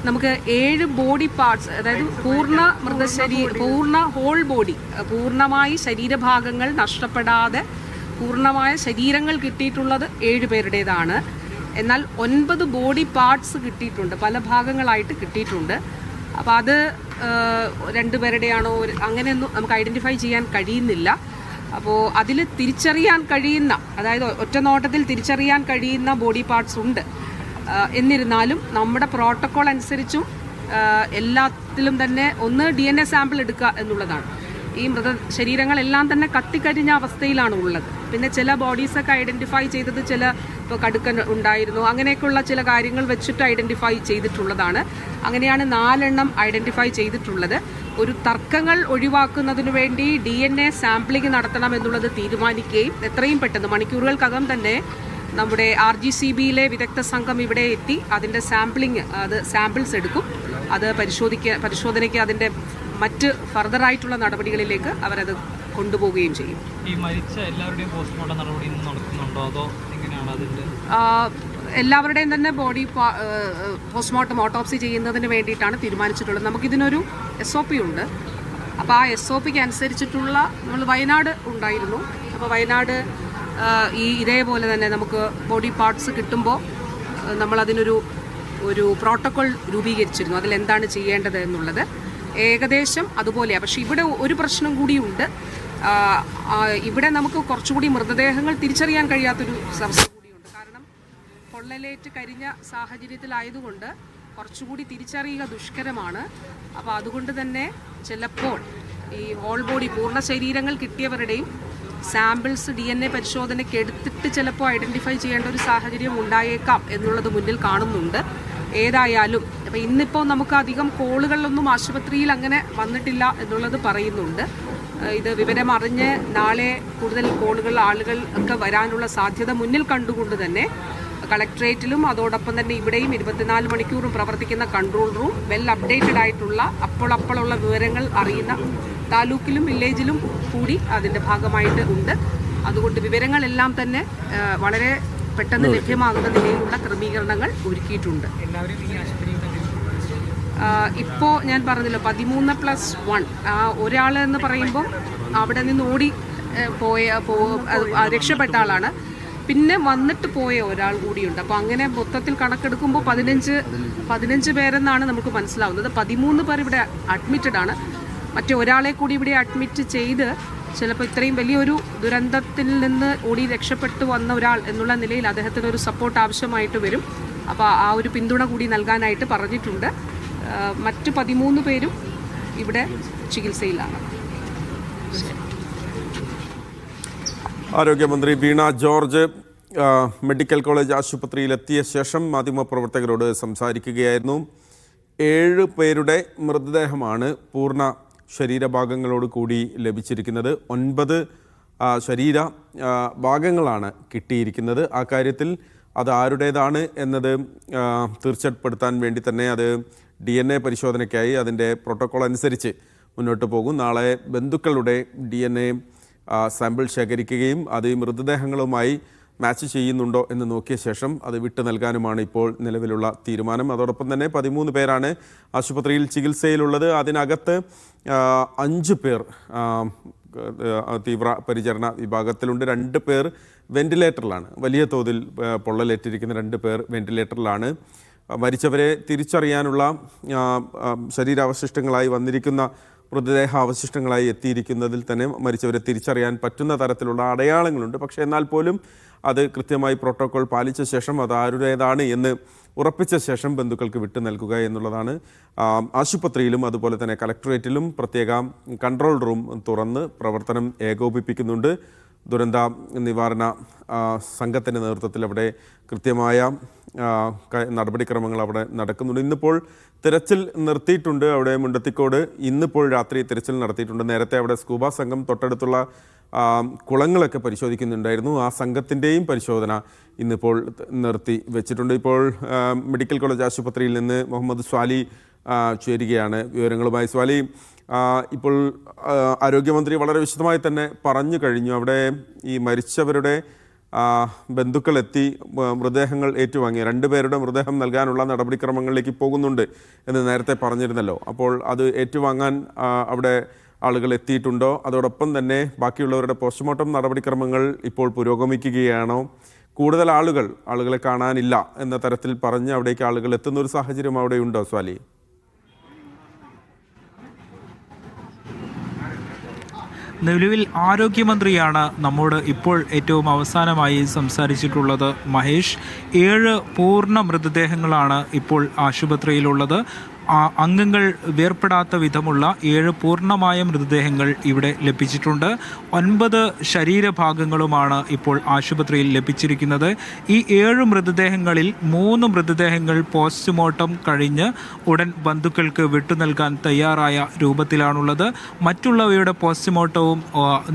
നമുക്ക് 7 body parts, അതായത് പൂർണ്ണ ഹോൾ ബോഡി, പൂർണ്ണമായി ശരീരഭാഗങ്ങൾ നഷ്ടപ്പെടാതെ പൂർണ്ണമായ ശരീരങ്ങൾ കിട്ടിയിട്ടുള്ളത് 7 പേരുടേതാണ്. എന്നാൽ 9 ബോഡി പാർട്സ് കിട്ടിയിട്ടുണ്ട്, പല ഭാഗങ്ങളായിട്ട് കിട്ടിയിട്ടുണ്ട്. അപ്പോൾ അത് 2 പേരുടെയാണോ അങ്ങനെയൊന്നും നമുക്ക് ഐഡൻറ്റിഫൈ ചെയ്യാൻ കഴിയുന്നില്ല. അപ്പോൾ അതിൽ തിരിച്ചറിയാൻ കഴിയുന്ന, അതായത് ഒറ്റ നോട്ടത്തിൽ തിരിച്ചറിയാൻ കഴിയുന്ന ബോഡി പാർട്സ് ഉണ്ട്. എന്നിരുന്നാലും നമ്മുടെ പ്രോട്ടോക്കോൾ അനുസരിച്ചും എല്ലാത്തിലും തന്നെ ഒന്ന് DNA സാമ്പിൾ എടുക്കുക എന്നുള്ളതാണ്. ഈ ശരീരങ്ങളെല്ലാം തന്നെ കത്തിക്കരിഞ്ഞ അവസ്ഥയിലാണ് ഉള്ളത്. പിന്നെ ചില ബോഡീസൊക്കെ ഐഡൻറ്റിഫൈ ചെയ്തത് ചില ഇപ്പോൾ കടുക്കൻ ഉണ്ടായിരുന്നു, അങ്ങനെയൊക്കെയുള്ള ചില കാര്യങ്ങൾ വെച്ചിട്ട് ഐഡൻറ്റിഫൈ ചെയ്തിട്ടുള്ളതാണ്. അങ്ങനെയാണ് 4 എണ്ണം ഐഡൻറ്റിഫൈ ചെയ്തിട്ടുള്ളത്. ഒരു തർക്കങ്ങൾ ഒഴിവാക്കുന്നതിന് വേണ്ടി DNA സാമ്പിളിംഗ് നടത്തണം എന്നുള്ളത് തീരുമാനിക്കുകയും എത്രയും പെട്ടെന്ന് മണിക്കൂറുകൾക്കകം തന്നെ നമ്മുടെ RGCBയിലെ വിദഗ്ധ സംഘം ഇവിടെ എത്തി അതിൻ്റെ സാമ്പിൾസ് എടുക്കും. അത് പരിശോധനയ്ക്ക് അതിൻ്റെ മറ്റ് ഫർദറായിട്ടുള്ള നടപടികളിലേക്ക് അവരത് കൊണ്ടുപോവുകയും ചെയ്യും. ഈ മരിച്ച എല്ലാവരുടെയും പോസ്റ്റ്മോർട്ടം നടപടി നടക്കുന്നുണ്ടോ അതോ എങ്ങനെയാണ് അതിൻ്റെ? എല്ലാവരുടെയും തന്നെ ബോഡി പോസ്റ്റ്മോർട്ടം ഓട്ടോപ്സി ചെയ്യുന്നതിന് വേണ്ടിയിട്ടാണ് തീരുമാനിച്ചിട്ടുള്ളത്. നമുക്കിതിനൊരു SOP ഉണ്ട്. അപ്പോൾ ആ SOPക്ക് അനുസരിച്ചിട്ടുള്ള നമ്മൾ വയനാട് ഉണ്ടായിരുന്നു. അപ്പോൾ വയനാട് ഇതേപോലെ തന്നെ നമുക്ക് ബോഡി പാർട്സ് കിട്ടുമ്പോൾ നമ്മളതിനൊരു പ്രോട്ടോക്കോൾ രൂപീകരിച്ചിരുന്നു, അതിലെന്താണ് ചെയ്യേണ്ടത് എന്നുള്ളത്. ഏകദേശം അതുപോലെയാണ്. പക്ഷേ ഇവിടെ ഒരു പ്രശ്നം കൂടിയുണ്ട്. ഇവിടെ നമുക്ക് കുറച്ചുകൂടി മൃതദേഹങ്ങൾ തിരിച്ചറിയാൻ കഴിയാത്തൊരു അവസ്ഥ കൂടിയുണ്ട്. കാരണം പൊള്ളലേറ്റ് കരിഞ്ഞ സാഹചര്യത്തിലായതുകൊണ്ട് കുറച്ചുകൂടി തിരിച്ചറിയുക ദുഷ്കരമാണ്. അപ്പോൾ അതുകൊണ്ട് തന്നെ ചിലപ്പോൾ ഈ ഹോൾ ബോഡി പൂർണ്ണ ശരീരങ്ങൾ കിട്ടിയവരുടെയും സാമ്പിൾസ് DNA പരിശോധനയ്ക്ക് എടുത്തിട്ട് ചിലപ്പോൾ ഐഡൻറ്റിഫൈ ചെയ്യേണ്ട ഒരു സാഹചര്യം ഉണ്ടായേക്കാം എന്നുള്ളത് മുന്നിൽ കാണുന്നുണ്ട്. ഏതായാലും അപ്പോൾ ഇന്നിപ്പോൾ നമുക്ക് അധികം കോളുകളിലൊന്നും ആശുപത്രിയിൽ അങ്ങനെ വന്നിട്ടില്ല എന്നുള്ളത് പറയുന്നുണ്ട്. ഇത് വിവരം അറിഞ്ഞ് നാളെ കൂടുതൽ ആളുകൾ ഒക്കെ വരാനുള്ള സാധ്യത മുന്നിൽ കണ്ടുകൊണ്ട് തന്നെ കളക്ട്രേറ്റിലും അതോടൊപ്പം തന്നെ ഇവിടെയും 24 മണിക്കൂറും പ്രവർത്തിക്കുന്ന കൺട്രോൾ റൂം വെൽ അപ്ഡേറ്റഡ് ആയിട്ടുള്ള അപ്പോഴുള്ള വിവരങ്ങൾ അറിയുന്ന താലൂക്കിലും വില്ലേജിലും കൂടി അതിൻ്റെ ഭാഗമായിട്ട് ഉണ്ട്. അതുകൊണ്ട് വിവരങ്ങളെല്ലാം തന്നെ വളരെ പെട്ടെന്ന് ലഭ്യമാകുന്ന നിലയിലുള്ള ക്രമീകരണങ്ങൾ ഒരുക്കിയിട്ടുണ്ട്. ഇപ്പോൾ ഞാൻ പറഞ്ഞല്ലോ 13+1 ഒരാൾ എന്ന് പറയുമ്പോൾ അവിടെ നിന്ന് ഓടി രക്ഷപ്പെട്ട ആളാണ്. പിന്നെ വന്നിട്ട് പോയ ഒരാൾ കൂടിയുണ്ട്. അപ്പോൾ അങ്ങനെ മൊത്തത്തിൽ കണക്കെടുക്കുമ്പോൾ 15 പേരെന്നാണ് നമുക്ക് മനസ്സിലാവുന്നത്. 13 പേർ ഇവിടെ അഡ്മിറ്റഡ് ആണ്. മറ്റേ ഒരാളെ കൂടി ഇവിടെ അഡ്മിറ്റ് ചെയ്ത് ചിലപ്പോൾ ഇത്രയും വലിയൊരു ദുരന്തത്തിൽ നിന്ന് ഓടി രക്ഷപ്പെട്ടു വന്ന ഒരാൾ എന്നുള്ള നിലയിൽ അദ്ദേഹത്തിന് ഒരു സപ്പോർട്ട് ആവശ്യമായിട്ട് വരും. അപ്പോൾ ആ ഒരു പിന്തുണ കൂടി നൽകാനായിട്ട് പറഞ്ഞിട്ടുണ്ട്. മറ്റ് 13 പേരും ഇവിടെ ചികിത്സയിലാണ്. ആരോഗ്യമന്ത്രി വീണ ജോർജ് മെഡിക്കൽ കോളേജ് ആശുപത്രിയിലെത്തിയ ശേഷം മാധ്യമപ്രവർത്തകരോട് സംസാരിക്കുകയായിരുന്നു. 7 പേരുടെ മൃതദേഹമാണ് പൂർണ്ണ ശരീരഭാഗങ്ങളോട് കൂടി ലഭിച്ചിരിക്കുന്നത്. 9 ശരീര ഭാഗങ്ങളാണ് കിട്ടിയിരിക്കുന്നത്. ആ കാര്യത്തിൽ അത് ആരുടേതാണ് എന്നത് തീർച്ചപ്പെടുത്താൻ വേണ്ടി തന്നെ അത് DNA പരിശോധനയ്ക്കായി അതിൻ്റെ പ്രോട്ടോക്കോൾ അനുസരിച്ച് മുന്നോട്ട് പോകും. നാളെ ബന്ധുക്കളുടെ DNA സാമ്പിൾ ശേഖരിക്കുകയും അത് ഈ മൃതദേഹങ്ങളുമായി മാച്ച് ചെയ്യുന്നുണ്ടോ എന്ന് നോക്കിയ ശേഷം അത് വിട്ടു നൽകാനുമാണ് ഇപ്പോൾ നിലവിലുള്ള തീരുമാനം. അതോടൊപ്പം തന്നെ 13 പേരാണ് ആശുപത്രിയിൽ ചികിത്സയിലുള്ളത്. അതിനകത്ത് 5 പേർ തീവ്ര പരിചരണ വിഭാഗത്തിലുണ്ട്. 2 പേർ വെന്റിലേറ്ററിലാണ്. വലിയ തോതിൽ പൊള്ളലേറ്റിരിക്കുന്ന 2 പേർ വെന്റിലേറ്ററിലാണ്. മരിച്ചവരെ തിരിച്ചറിയാനുള്ള ശരീരാവശിഷ്ടങ്ങളായി വന്നിരിക്കുന്ന മൃതദേഹാവശിഷ്ടങ്ങളായി എത്തിയിരിക്കുന്നതിൽ തന്നെ മരിച്ചവരെ തിരിച്ചറിയാൻ പറ്റുന്ന തരത്തിലുള്ള അടയാളങ്ങളുണ്ട്. പക്ഷേ എന്നാൽ പോലും അത് കൃത്യമായി പ്രോട്ടോകോൾ പാലിച്ച ശേഷം അത് ആരുടേതാണ് എന്ന് ഉറപ്പിച്ച ശേഷം ബന്ധുക്കൾക്ക് വിട്ടു നൽകുക എന്നുള്ളതാണ്. ആശുപത്രിയിലും അതുപോലെ തന്നെ കളക്ടറേറ്റിലും പ്രത്യേക കൺട്രോൾ റൂം തുറന്ന് പ്രവർത്തനം ഏകോപിപ്പിക്കുന്നുണ്ട്. ദുരന്ത നിവാരണ സംഘത്തിൻ്റെ നേതൃത്വത്തിൽ അവിടെ കൃത്യമായ നടപടിക്രമങ്ങൾ അവിടെ നടക്കുന്നുണ്ട്. ഇന്നിപ്പോൾ തിരച്ചിൽ നിർത്തിയിട്ടുണ്ട്. അവിടെ മുണ്ടത്തിക്കോട് ഇന്നിപ്പോൾ രാത്രി തിരച്ചിൽ നടത്തിയിട്ടുണ്ട്. നേരത്തെ അവിടെ സ്കൂബ സംഘം തൊട്ടടുത്തുള്ള കുളങ്ങളൊക്കെ പരിശോധിക്കുന്നുണ്ടായിരുന്നു. ആ സംഘത്തിൻ്റെയും പരിശോധന ഇന്നിപ്പോൾ നിർത്തി വെച്ചിട്ടുണ്ട്. ഇപ്പോൾ മെഡിക്കൽ കോളേജ് ആശുപത്രിയിൽ നിന്ന് മുഹമ്മദ് സ്വാലി ചേരുകയാണ് വിവരങ്ങളുമായി. സ്വാലി, ഇപ്പോൾ ആരോഗ്യമന്ത്രി വളരെ വിശദമായി തന്നെ പറഞ്ഞു കഴിഞ്ഞു. അവിടെ ഈ മരിച്ചവരുടെ ബന്ധുക്കളെത്തി മൃതദേഹങ്ങൾ ഏറ്റുവാങ്ങി 2 പേരുടെ മൃതദേഹം നൽകാനുള്ള നടപടിക്രമങ്ങളിലേക്ക് പോകുന്നുണ്ട് എന്ന് നേരത്തെ പറഞ്ഞിരുന്നല്ലോ. അപ്പോൾ അത് ഏറ്റുവാങ്ങാൻ അവിടെ ആളുകൾ എത്തിയിട്ടുണ്ടോ? അതോടൊപ്പം തന്നെ ബാക്കിയുള്ളവരുടെ പോസ്റ്റ്മോർട്ടം നടപടിക്രമങ്ങൾ ഇപ്പോൾ പുരോഗമിക്കുകയാണോ? കൂടുതൽ ആളുകളെ കാണാനില്ല എന്ന തരത്തിൽ പറഞ്ഞ് അവിടേക്ക് ആളുകൾ എത്തുന്ന ഒരു സാഹചര്യം അവിടെ ഉണ്ടോ സ്വാലി? നിലവിൽ ആരോഗ്യമന്ത്രിയാണ് നമ്മോട് ഇപ്പോൾ ഏറ്റവും അവസാനമായി സംസാരിച്ചിട്ടുള്ളത്. മഹേഷ്, 7 പൂർണ്ണ മൃതദേഹങ്ങളാണ് ഇപ്പോൾ ആശുപത്രിയിലുള്ളത്. അംഗങ്ങൾ വേർപ്പെടാത്ത വിധമുള്ള 7 പൂർണ്ണമായ മൃതദേഹങ്ങൾ ഇവിടെ ലഭിച്ചിട്ടുണ്ട്. 9 ശരീരഭാഗങ്ങളുമാണ് ഇപ്പോൾ ആശുപത്രിയിൽ ലഭിച്ചിരിക്കുന്നത്. ഈ 7 മൃതദേഹങ്ങളിൽ 3 മൃതദേഹങ്ങൾ പോസ്റ്റ്മോർട്ടം കഴിഞ്ഞ് ഉടൻ ബന്ധുക്കൾക്ക് വിട്ടു നൽകാൻ തയ്യാറായ രൂപത്തിലാണുള്ളത്. മറ്റുള്ളവയുടെ പോസ്റ്റ്മോർട്ടവും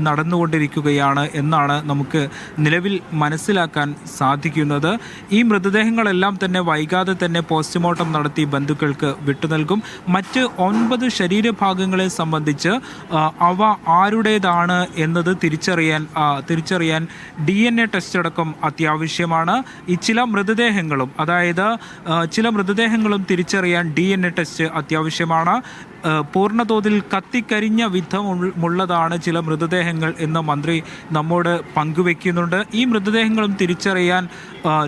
നടന്നുകൊണ്ടിരിക്കുകയാണ് എന്നാണ് നമുക്ക് നിലവിൽ മനസ്സിലാക്കാൻ സാധിക്കുന്നത്. ഈ മൃതദേഹങ്ങളെല്ലാം തന്നെ വൈകാതെ തന്നെ പോസ്റ്റ്മോർട്ടം നടത്തി ബന്ധുക്കൾക്ക് നൽകും. മറ്റ് 9 ശരീരഭാഗങ്ങളെ സംബന്ധിച്ച് അവ ആരുടേതാണ് എന്നത് തിരിച്ചറിയാൻ DNA ടെസ്റ്റ് അടക്കം അത്യാവശ്യമാണ്. ഈ ചില മൃതദേഹങ്ങളും തിരിച്ചറിയാൻ DNA ടെസ്റ്റ് അത്യാവശ്യമാണ്. പൂർണ്ണതോതിൽ കത്തിക്കരിഞ്ഞ വിധമുള്ളതാണ് ചില മൃതദേഹങ്ങൾ എന്ന് മന്ത്രി നമ്മോട് പങ്കുവെക്കുന്നുണ്ട്. ഈ മൃതദേഹങ്ങളും തിരിച്ചറിയാൻ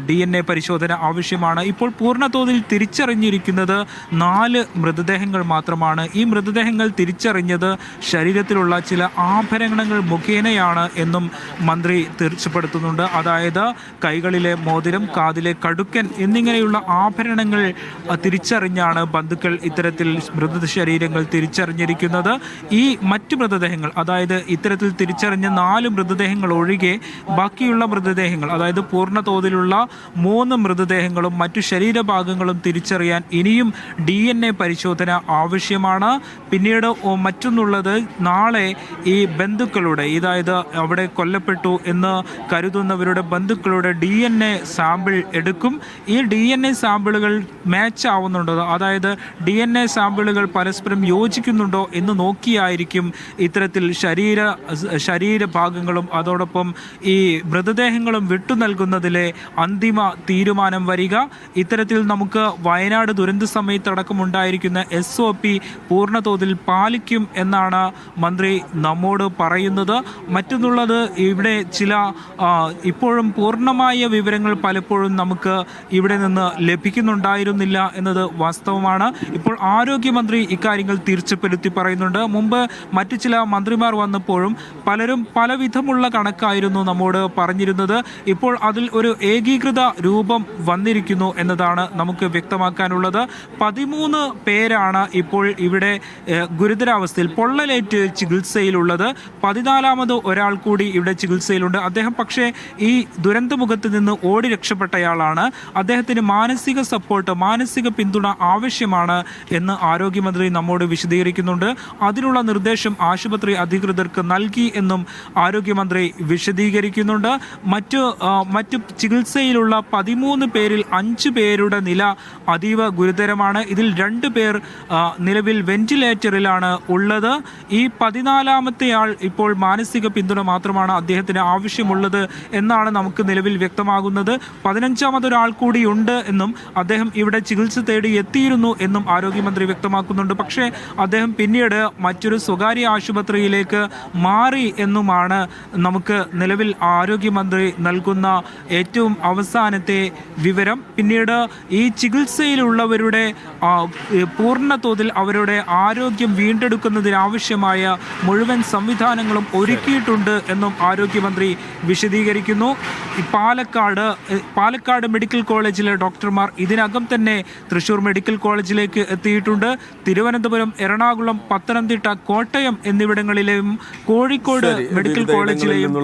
DNA പരിശോധന ആവശ്യമാണ്. ഇപ്പോൾ പൂർണ്ണതോതിൽ തിരിച്ചറിഞ്ഞിരിക്കുന്നത് 4 മൃതദേഹങ്ങൾ മാത്രമാണ്. ഈ മൃതദേഹങ്ങൾ തിരിച്ചറിഞ്ഞത് ശരീരത്തിലുള്ള ചില ആഭരണങ്ങൾ മുഖേനയാണ് എന്നും മന്ത്രി തീർച്ചപ്പെടുത്തുന്നുണ്ട്. അതായത് കൈകളിലെ മോതിരം, കാതിലെ കടുക്കൻ എന്നിങ്ങനെയുള്ള ആഭരണങ്ങൾ തിരിച്ചറിഞ്ഞാണ് ബന്ധുക്കൾ ഇത്തരത്തിൽ മൃതശരീരങ്ങൾ തിരിച്ചറിഞ്ഞിരിക്കുന്നത്. ഈ മറ്റു മൃതദേഹങ്ങൾ, അതായത് ഇത്തരത്തിൽ തിരിച്ചറിഞ്ഞ 4 മൃതദേഹങ്ങൾ ഒഴികെ ബാക്കിയുള്ള മൃതദേഹങ്ങൾ, അതായത് പൂർണ്ണതോതിലുള്ള 3 മൃതദേഹങ്ങളും മറ്റു ശരീരഭാഗങ്ങളും തിരിച്ചറിയാൻ ഇനിയും DNA പരിശോധന ആവശ്യമാണ്. പിന്നീട് മറ്റൊന്നുള്ളത്, നാളെ ഈ ബന്ധുക്കളുടെ, അതായത് അവിടെ കൊല്ലപ്പെട്ടു എന്ന് കരുതുന്നവരുടെ ബന്ധുക്കളുടെ DNA സാമ്പിൾ എടുക്കും. ഈ DNA സാമ്പിളുകൾ മാച്ച് ആവുന്നുണ്ടോ, അതായത് DNA സാമ്പിളുകൾ പരസ്പരം യോജിക്കുന്നുണ്ടോ എന്ന് നോക്കിയായിരിക്കും ഇത്തരത്തിൽ ശരീരഭാഗങ്ങളും അതോടൊപ്പം ഈ മൃതദേഹങ്ങളും വിട്ടു നൽകുന്നതിലെ അന്തിമ തീരുമാനം വരിക. ഇത്തരത്തിൽ നമുക്ക് വയനാട് ദുരന്ത സമയത്തടക്കമുണ്ടായിരിക്കുന്ന SOP പൂർണ്ണതോതിൽ പാലിക്കും എന്നാണ് മന്ത്രി നമ്മോട് പറയുന്നത്. മറ്റൊന്നുള്ളത്, ഇവിടെ ചില ഇപ്പോഴും പൂർണ്ണമായ വിവരങ്ങൾ പലപ്പോഴും നമുക്ക് ഇവിടെ നിന്ന് ലഭിക്കുന്നുണ്ടായിരുന്നില്ല എന്നത് വാസ്തവമാണ്. ഇപ്പോൾ ആരോഗ്യമന്ത്രി ഇക്കാര്യങ്ങൾ തീർച്ചപ്പെടുത്തി പറയുന്നുണ്ട്. മുമ്പ് മറ്റു ചില മന്ത്രിമാർ വന്നപ്പോഴും പലരും പലവിധമുള്ള കണക്കായിരുന്നു നമ്മോട് പറഞ്ഞിരുന്നത്. ഇപ്പോൾ അതിൽ ഒരു ഏകീകൃത രൂപം വന്നിരിക്കുന്നു എന്നതാണ് നമുക്ക് വ്യക്തമാക്കാനുള്ളത്. 13 പേരാണ് ഇപ്പോൾ ഇവിടെ ഗുരുതരാവസ്ഥയിൽ പൊള്ളലേറ്റ് ചികിത്സയിലുള്ളത്. 14ാമത് ഒരാൾ കൂടി ഇവിടെ ചികിത്സയിലുണ്ട്. അദ്ദേഹം പക്ഷേ ഈ ദുരന്തമുഖത്ത് നിന്ന് ഓടി രക്ഷപ്പെട്ടയാളാണ്. അദ്ദേഹത്തിന് മാനസിക സപ്പോർട്ട്, മാനസിക പിന്തുണ ആവശ്യമാണ് എന്ന് ആരോഗ്യമന്ത്രി നമ്മോട് വിശദീകരിക്കുന്നുണ്ട്. അതിനുള്ള നിർദ്ദേശം ആശുപത്രി അധികൃതർക്ക് നൽകി എന്നും ആരോഗ്യമന്ത്രി വിശദീകരിക്കുന്നുണ്ട്. മറ്റു ചികിത്സയിലുള്ള 13 പേരിൽ 5 പേരുടെ നില അതീവ ഗുരുതരമാണ്. ഇതിൽ 2 പേർ നിലവിൽ വെന്റിലേറ്ററിലാണ് ഉള്ളത്. ഈ 14ാമത്തെ ആൾ ഇപ്പോൾ മാനസിക പിന്തുണ മാത്രമാണ് അദ്ദേഹത്തിന് ആവശ്യമുള്ളത് എന്നാണ് നമുക്ക് നിലവിൽ വ്യക്തമാകുന്നത്. 15ാമതൊരാൾ കൂടി ഉണ്ട് എന്നും അദ്ദേഹം ഇവിടെ ചികിത്സ തേടി എത്തിയിരുന്നു എന്നും ആരോഗ്യമന്ത്രി വ്യക്തമാക്കുന്നുണ്ട്. പക്ഷേ അദ്ദേഹം പിന്നീട് മറ്റൊരു സ്വകാര്യ ആശുപത്രിയിലേക്ക് മാറി എന്നുമാണ് നമുക്ക് നിലവിൽ ആരോഗ്യമന്ത്രി നൽകുന്ന ഏറ്റവും അവസാനത്തെ വിവരം. പിന്നീട് ഈ ചികിത്സയിലുള്ളവരുടെ പൂർണ്ണതോതിൽ അവരുടെ ആരോഗ്യം വീണ്ടെടുക്കുന്നതിനാവശ്യമായ മുഴുവൻ സംവിധാനങ്ങളും ഒരുക്കിയിട്ടുണ്ട് എന്നും ആരോഗ്യമന്ത്രി വിശദീകരിക്കുന്നു. പാലക്കാട് മെഡിക്കൽ കോളേജിലെ ഡോക്ടർമാർ ഇതിനകം തന്നെ തൃശൂർ മെഡിക്കൽ കോളേജിലേക്ക് എത്തിയിട്ടുണ്ട്. തിരുവനന്തപുരം, എറണാകുളം, പത്തനംതിട്ട, കോട്ടയം എന്നിവിടങ്ങളിലെയും കോഴിക്കോട് മെഡിക്കൽ കോളേജിലെയും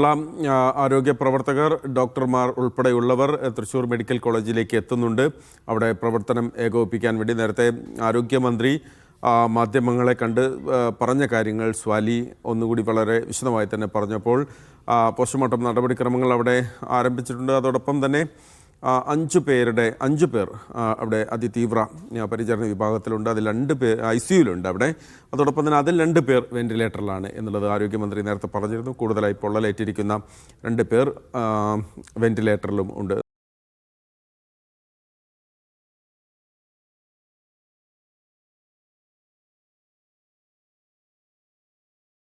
ആരോഗ്യ പ്രവർത്തകർ, ഡോക്ടർമാർ ഉൾപ്പെടെയുള്ളവർ തൃശൂർ മെഡിക്കൽ കോളേജിലേക്ക് എത്തുന്നുണ്ട്. അവിടെ പ്രവർത്തനം ഏകോപിപ്പിക്കാൻ വേണ്ടി നേരത്തെ ആരോഗ്യമന്ത്രി മാധ്യമങ്ങളെ കണ്ട് പറഞ്ഞ കാര്യങ്ങൾ സ്വാലി ഒന്നുകൂടി വളരെ വിശദമായി തന്നെ പറഞ്ഞപ്പോൾ പോസ്റ്റ്മോർട്ടം നടപടിക്രമങ്ങൾ അവിടെ ആരംഭിച്ചിട്ടുണ്ട്. അതോടൊപ്പം തന്നെ 5 പേർ അവിടെ അതിതീവ്ര പരിചരണ വിഭാഗത്തിലുണ്ട്. അതിൽ 2 പേർ ICUവിലുണ്ട് അവിടെ. അതോടൊപ്പം തന്നെ അതിൽ 2 പേർ വെന്റിലേറ്ററിലാണ് എന്നുള്ളത് ആരോഗ്യമന്ത്രി നേരത്തെ പറഞ്ഞിരുന്നു. കൂടുതലായി പൊള്ളലേറ്റിരിക്കുന്ന 2 പേർ വെന്റിലേറ്ററിലും ഉണ്ട്.